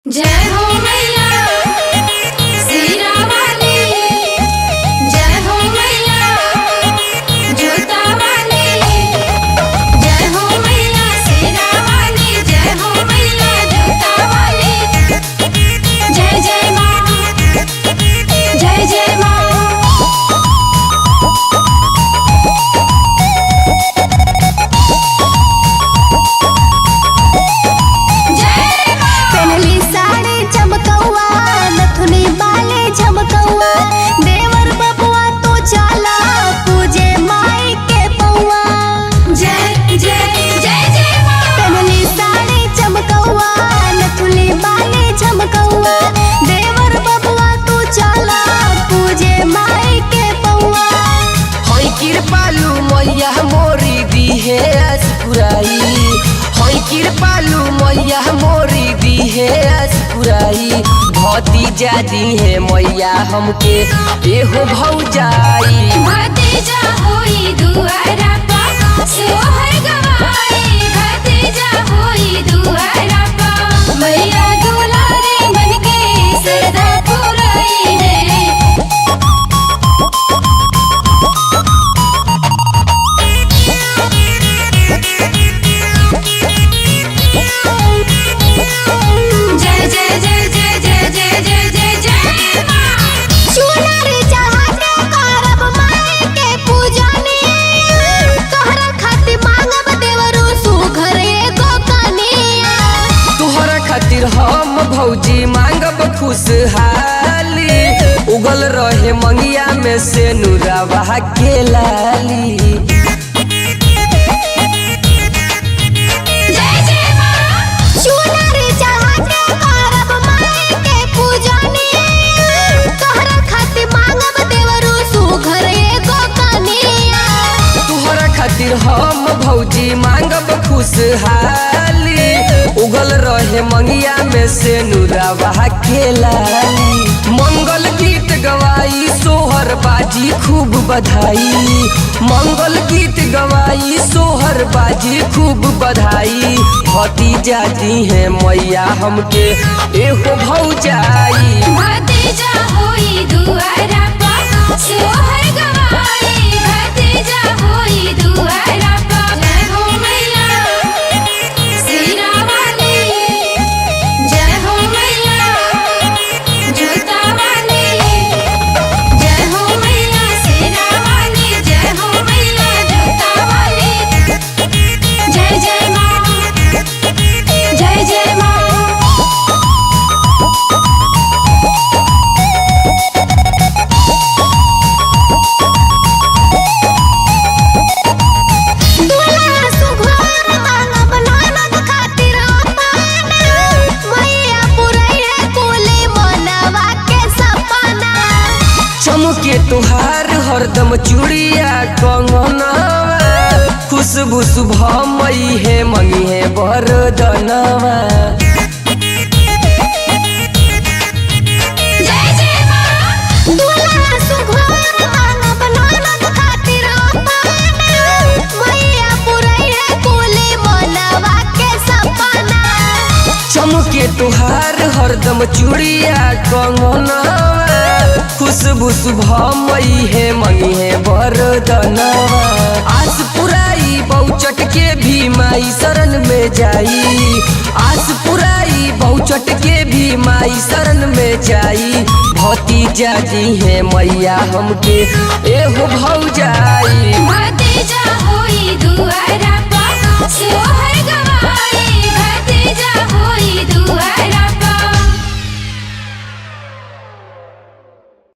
जय हो मैया सीरा वाली, जय हो मैया जोता वाली, जय हो मैया सीरा वाली, जय हो मैया जोता वाली। जय जय माँ, जय जय माँ। देवर बबुआ तो चला पूजे माई के पौआ। जय जय जय जय माँ। पहनली साड़ी चमकौआ, नथुनी बाली झमकौआ। देवर बबुआ तो चला पूजे माई के पौआ। होई कृपालु मैया मोरी दिहे असपुराई, होई कृपालु मैया मोरी दिहे असपुराई। भतीजा दी है मैया हमके एहो भौजाई। भतीजा होई दुआरा पा सोहर गवाई, भतीजा होई दुआरा पा मैया दुलारी बनके सरदा पुराई है। जय जय जय जय जय जय जय जय जय माँ। चुनरी चढ़ा के करब माई के पूजनी, तोहरा खातिर मांगब देवरू सुघर एगो कनिया। तोहरा खातिर हम भौजी मांगब खुशहाली, उगल रहे मंगिया में से नुरावा के लाली। जय जय माँ। चुनरी चढ़ा के करब माई के पूजनी, तोहरा खातिर मांगब देवरू सुघर एगो कनिया। तोहरा खातिर हम भौजी मांगब खुशहाली, उगल रहे मंगिया में से नुरावा के लाली। मंगल गीत गवाई सोहर बाजी खूब बधाई, मंगल गीत गवाई सोहर बाजी खूब बधाई। भतीजा दी है मैया हमके एहो भौजाई। भतीजा होई दुआरा पा सोहर गवाई, भतीजा होई दुआरा पा। जय हो मैया सीरा वाली, जय हो मैया जोता वाली, जय हो मैया सीरा वाली, जय हो मैया जोता वाली। जय जय माँ, जय जय माँ। दुल्हा सुघर मांगब ननद खातिर अपना, मैया पुरैया कुली मनवा के सपना। चमके तुहार हरदम चूड़िया कंगनवा, खुशबू शुभ मई है मंगी है बरदनवा। जय जय माँ। दुल्हा सुघर मांगब ननद खातिर अपना, मैया पुरैया कुली मनवा के सपना। चमके तुहार हरदम चूड़िया कंगनवा, खुशबू शुभ मई है मंगी है बरदनवा। आस पुराई बहुचट के भी माई शरण में जाई, आस पुराई बहुचट के भी माई शरण में जाई। भतीजा दी है मैया हमके एहो भौजाई। भतीजा हो